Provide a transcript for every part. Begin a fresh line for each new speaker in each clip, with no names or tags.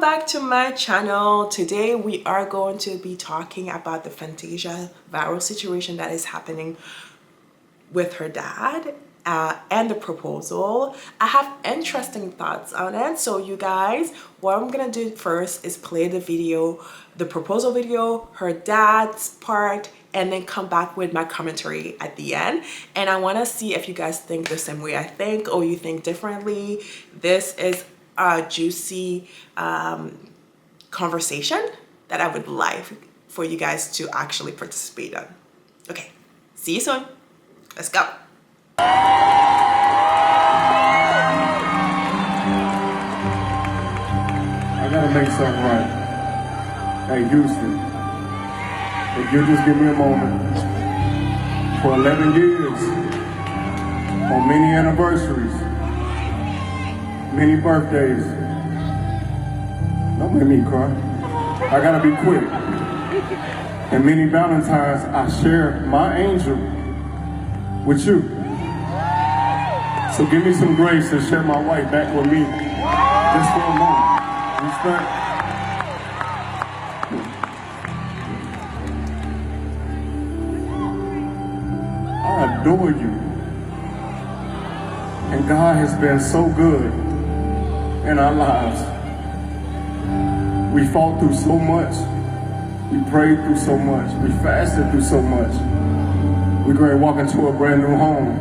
back to my channel. Today we are going to be talking about the Fantasia Barrino situation that is happening with her dad and the proposal. I have interesting thoughts on it. So you guys, what I'm gonna do first is play the video, the proposal video, her dad's part, and then come back with my commentary at the end. And I want to see if you guys think the same way I think or you think differently. This is a juicy conversation that I would like for you guys to actually participate in. Okay, see you soon. Let's go.
I gotta make something right. Hey, Houston, if you just give me a moment. For 11 years, on many anniversaries, many birthdays, don't make me cry. I gotta be quick. And many Valentines, I shared my angel with you. So give me some grace and share my wife back with me just for a moment. Respect. I adore you. And God has been so good in our lives. We fought through so much. We prayed through so much. We fasted through so much. We're going to walk into a brand new home.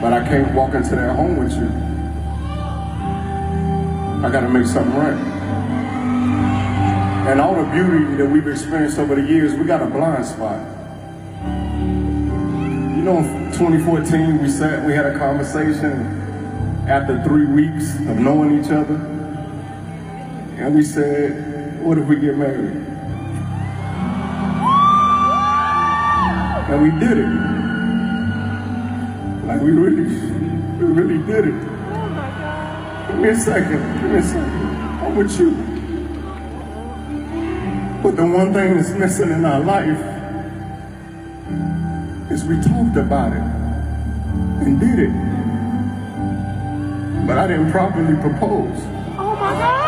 But I can't walk into that home with you. I got to make something right. And all the beauty that we've experienced over the years, we got a blind spot. You know, in 2014, we had a conversation after 3 weeks of knowing each other. And we said, what if we get married? And we did it. Like we really did it. Give me a second. I'm with you. But the one thing that's missing in our life is we talked about it and did it. But I didn't properly propose.
Oh my God!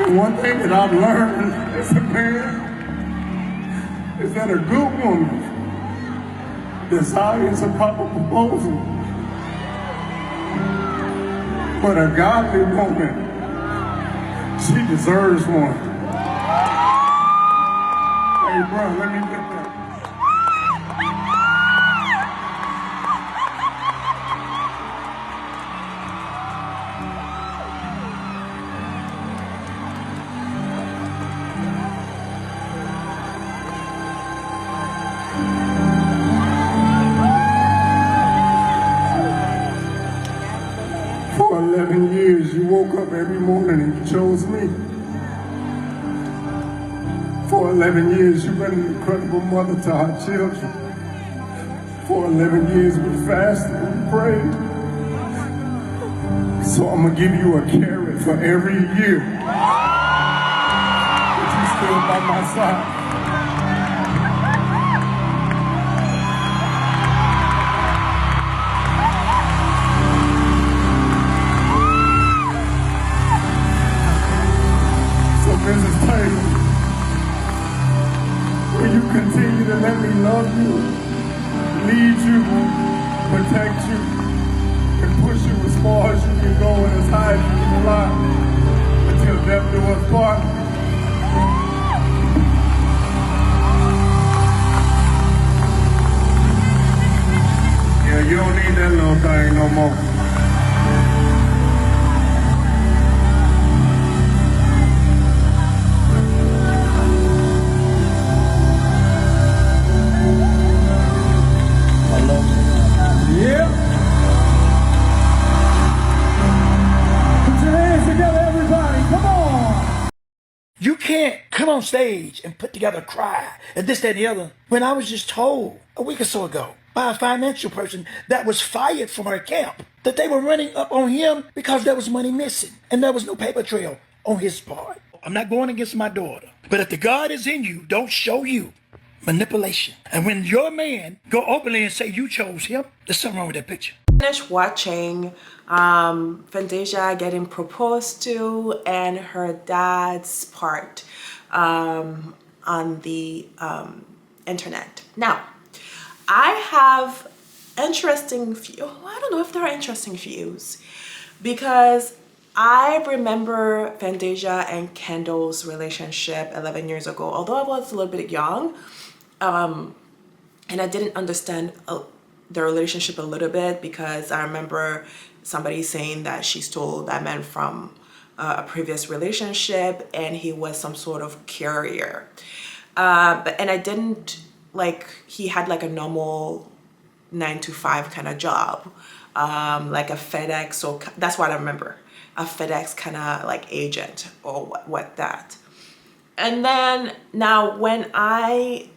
And one thing that I've learned as a man is that a good woman desires a proper proposal. But a godly woman, she deserves one. Hey, bro, let me get that. For 11 years, you woke up every morning and you chose me. For 11 years, you've been an incredible mother to our children. For 11 years, we fasted and prayed. So I'm gonna give you a carrot for every year that you stood by my side. Mrs. Taylor, will you continue to let me love you, lead you, protect you, and push you as far as you can go and as high as you can fly until death do us part? Yeah, you don't need that little thing no more.
You can't come on stage and put together a cry and this, that, and the other. When I was just told a week or so ago by a financial person that was fired from our camp that they were running up on him because there was money missing and there was no paper trail on his part. I'm not going against my daughter, but if the God is in you, don't show you. manipulation. And when your man go openly and say you chose him, there's something wrong with that picture.
Finished watching Fantasia getting proposed to and her dad's part on the internet. Now, I have interesting view. I don't know if there are interesting views, because I remember Fantasia and Kendall's relationship 11 years ago, although I was a little bit young, and I didn't understand their relationship a little bit, because I remember somebody saying that she stole that man from a previous relationship and he was some sort of carrier. And I didn't, like, he had like a normal 9 to 5 kind of job, like a FedEx, so that's what I remember, a FedEx kind of like agent or what that. And then now when I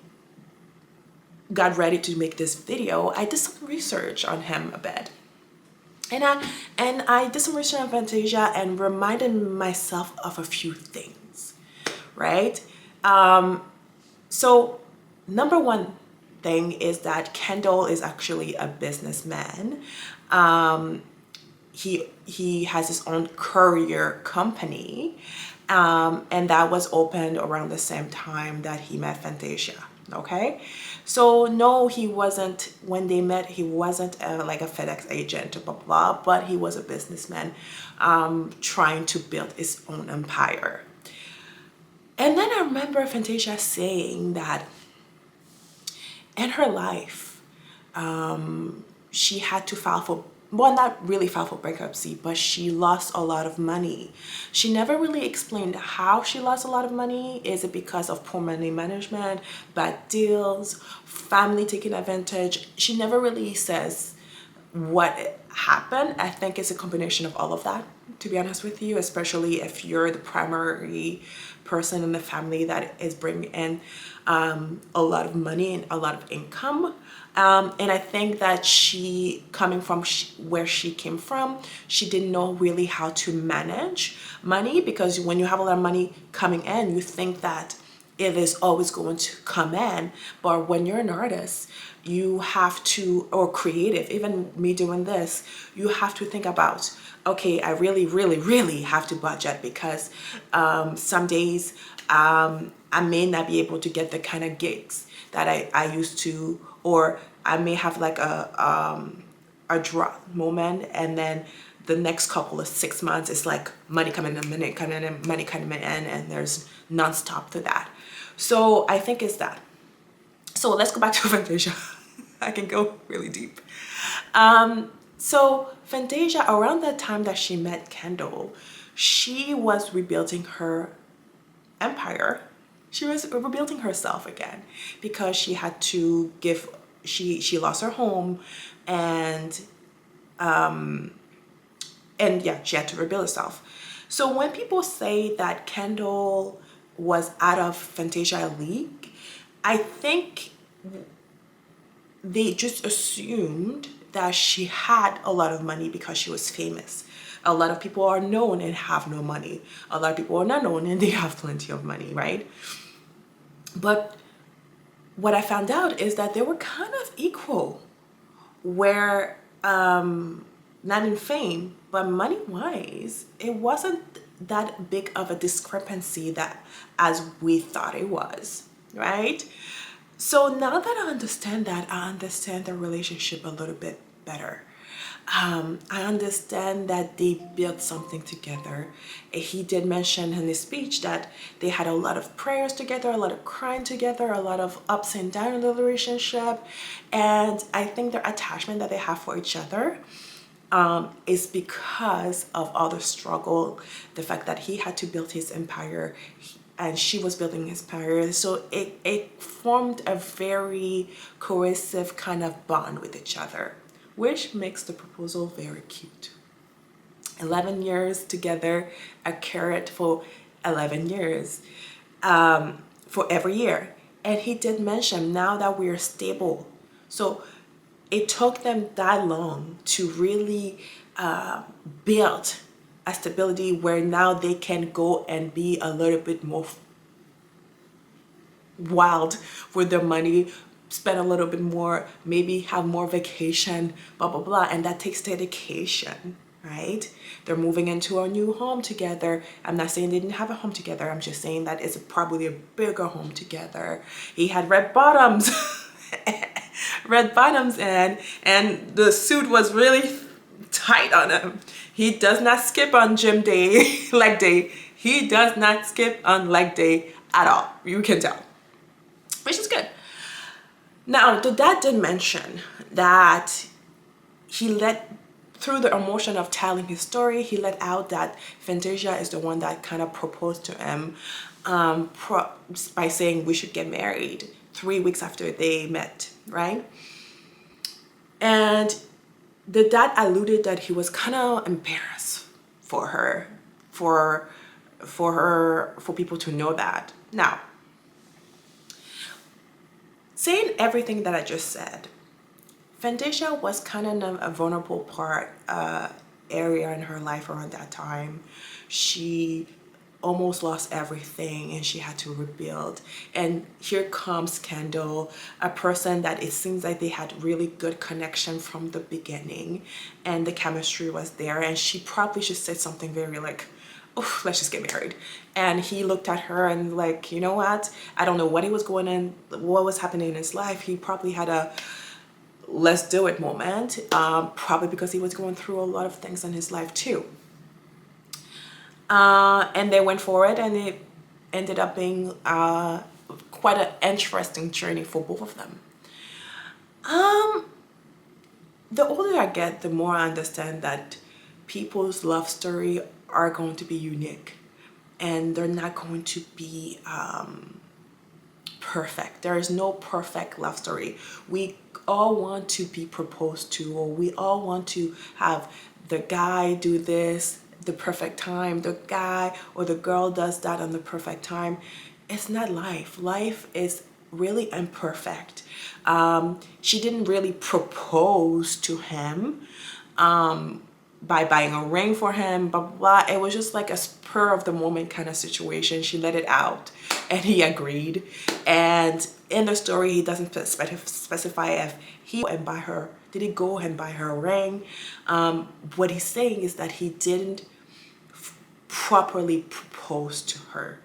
got ready to make this video, I did some research on him a bit. And I did some research on Fantasia and reminded myself of a few things, right? So number one thing is that Kendall is actually a businessman. He has his own courier company, and that was opened around the same time that he met Fantasia. Okay, so no, he wasn't, when they met, he wasn't like a FedEx agent, blah blah, but he was a businessman trying to build his own empire. And then I remember Fantasia saying that in her life, she had to file for, well, not really file for bankruptcy, but she lost a lot of money. She never really explained how she lost a lot of money. Is it because of poor money management, bad deals, family taking advantage? She never really says what happened. I think it's a combination of all of that, to be honest with you, especially if you're the primary person in the family that is bringing in a lot of money and a lot of income. And I think that she, coming from where she came from, she didn't know really how to manage money, because when you have a lot of money coming in, you think that it is always going to come in. But when you're an artist, you have to, or creative, even me doing this, you have to think about, okay, I really, really, really have to budget, because some days I may not be able to get the kind of gigs that I used to, or I may have like a drop moment, and then the next couple of 6 months is like money coming in, money coming in, money coming in, and there's nonstop to that. So I think it's that. So let's go back to Fantasia. I can go really deep. So Fantasia, around that time that she met Kendall, she was rebuilding her empire. She was rebuilding herself again, because she had to give, she lost her home, and yeah, she had to rebuild herself. So when people say that Kendall was out of Fantasia league, I think they just assumed that she had a lot of money because she was famous. A lot of people are known and have no money. A lot of people are not known and they have plenty of money, right? But what I found out is that they were kind of equal, where not in fame, but money-wise, it wasn't that big of a discrepancy that as we thought it was, right? So now that I understand that, I understand the relationship a little bit better. I understand that they built something together. He did mention in his speech that they had a lot of prayers together, a lot of crying together, a lot of ups and downs in the relationship. And I think the attachment that they have for each other is because of all the struggle, the fact that he had to build his empire and she was building his empire. So it formed a very cohesive kind of bond with each other, which makes the proposal very cute. 11 years together, a carrot for 11 years, for every year. And he did mention, now that we're stable. So it took them that long to really build a stability where now they can go and be a little bit more wild with their money, spend a little bit more, maybe have more vacation, blah, blah, blah. And that takes dedication, right? They're moving into a new home together. I'm not saying they didn't have a home together. I'm just saying that it's probably a bigger home together. He had red bottoms, red bottoms and the suit was really tight on him. He does not skip on gym day, leg day. He does not skip on leg day at all. You can tell, which is good. Now, the dad did mention that he let, through the emotion of telling his story, he let out that Fantasia is the one that kind of proposed to him by saying we should get married 3 weeks after they met, right? And the dad alluded that he was kind of embarrassed for her, for people to know that. Now, saying everything that I just said, Fantasia was kind of in a vulnerable area in her life around that time. She almost lost everything and she had to rebuild. And here comes Kendal, a person that it seems like they had really good connection from the beginning and the chemistry was there. And she probably just said something very like, oh, let's just get married. And he looked at her and like, you know what? I don't know what he was going on, what was happening in his life. He probably had a let's do it moment, probably because he was going through a lot of things in his life too. And they went for it and it ended up being quite an interesting journey for both of them. The older I get, the more I understand that people's love story are going to be unique and they're not going to be perfect. There is no perfect love story. We all want to be proposed to, or we all want to have the guy do this the perfect time, the guy or the girl does that on the perfect time. It's not life. Life is really imperfect. She didn't really propose to him by buying a ring for him, blah, blah, blah. It was just like a spur of the moment kind of situation. She let it out and he agreed. And in the story, he doesn't specify if he and buy her, did he go and buy her a ring? What he's saying is that he didn't properly propose to her.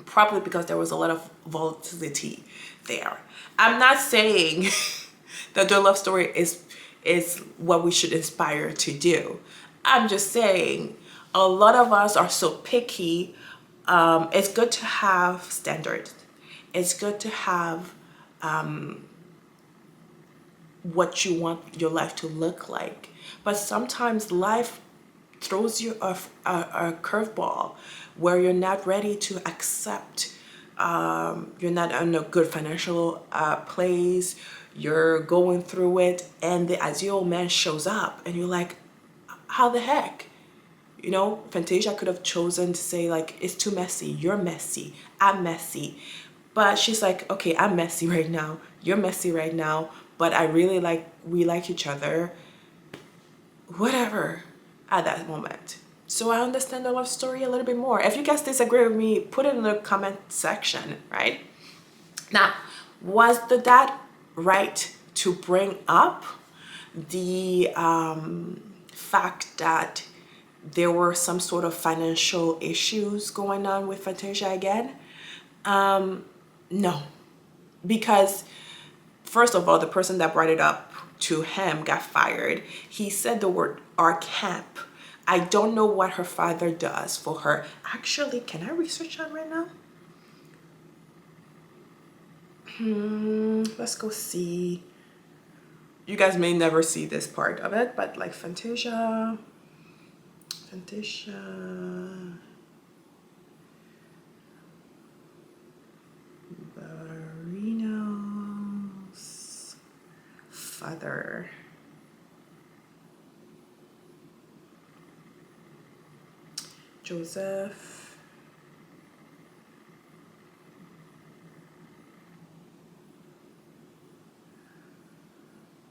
Probably because there was a lot of volatility there. I'm not saying that the love story is what we should aspire to do. I'm just saying a lot of us are so picky. It's good to have standards. It's good to have what you want your life to look like. But sometimes life throws you a curveball where you're not ready to accept. You're not in a good financial place. You're going through it and the ideal man shows up and you're like, how the heck? You know, Fantasia could have chosen to say like, it's too messy. You're messy. I'm messy. But she's like, okay, I'm messy right now. You're messy right now. But I really we like each other. Whatever at that moment. So I understand the love story a little bit more. If you guys disagree with me, put it in the comment section, right? Now, was the dad right to bring up the fact that there were some sort of financial issues going on with Fantasia again? No, because first of all, the person that brought it up to him got fired. He said the word our camp. I don't know what her father does for her. Actually, can I research that right now? Let's go see. You guys may never see this part of it, but like Fantasia Barrino's father. Joseph.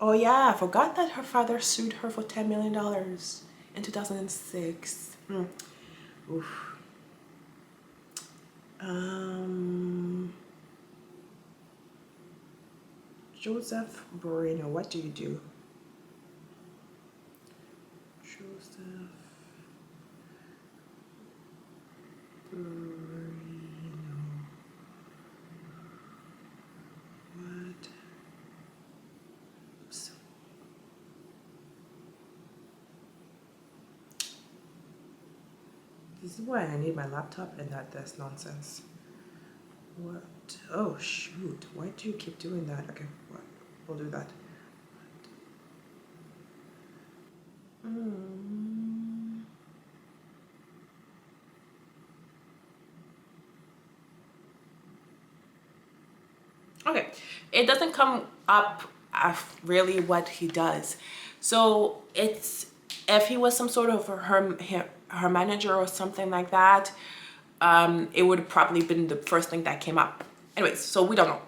Oh yeah, I forgot that her father sued her for $10 million in 2006. Oof. Joseph Barrino, what do you do? Joseph Barrino. What? Oops. This is why I need my laptop and that's nonsense. What? Oh shoot, why do you keep doing that? Okay, what? We'll do that. Okay, it doesn't come up really what he does. So it's, if he was some sort of her manager or something like that, it would have probably been the first thing that came up. Anyways, so we don't know.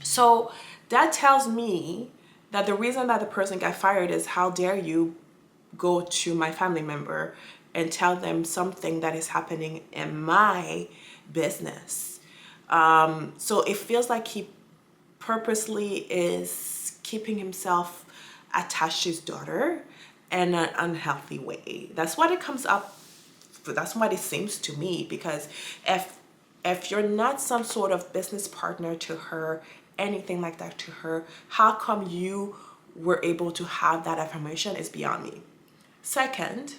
So that tells me that the reason that the person got fired is, how dare you go to my family member and tell them something that is happening in my business. So it feels like he purposely is keeping himself attached to his daughter in an unhealthy way. That's what it comes up. That's what it seems to me, because if you're not some sort of business partner to her, anything like that to her, how come you were able to have that information is beyond me. Second,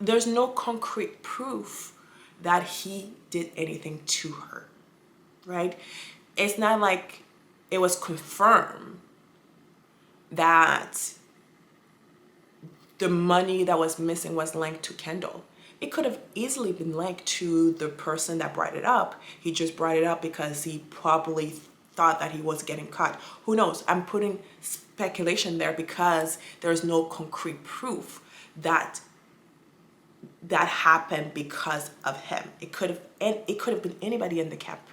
there's no concrete proof that he did anything to her, right? It's not like it was confirmed that the money that was missing was linked to Kendal. It could have easily been linked to the person that brought it up. He just brought it up because he probably thought that he was getting caught. Who knows? I'm putting speculation there because there's no concrete proof that that happened because of him. It could have been anybody in the camp,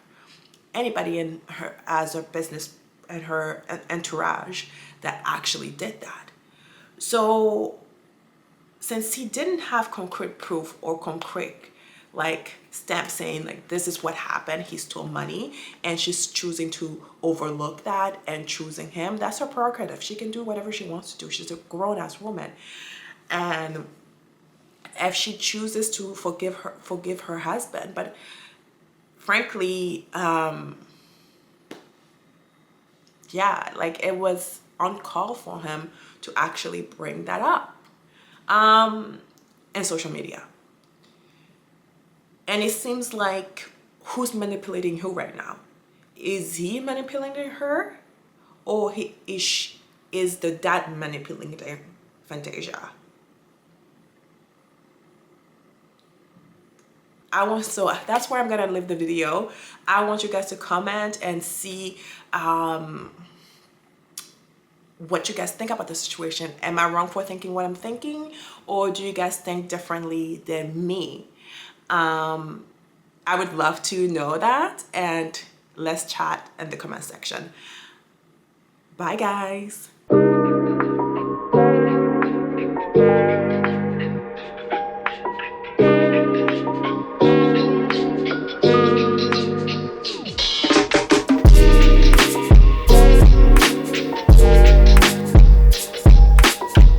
anybody in her as a business and her entourage that actually did that. So since he didn't have concrete proof or concrete like stamp saying like this is what happened, he stole money, and she's choosing to overlook that and choosing him, that's her prerogative. She can do whatever she wants to do. She's a grown-ass woman, and if she chooses to forgive her husband, but frankly, yeah, like it was uncalled for him to actually bring that up in social media. And it seems like, who's manipulating who right now? Is he manipulating her, or is the dad manipulating Fantasia? So that's where I'm gonna leave the video. I want you guys to comment and see what you guys think about the situation. Am I wrong for thinking what I'm thinking, or do you guys think differently than me? I would love to know that, and let's chat in the comment section. Bye guys.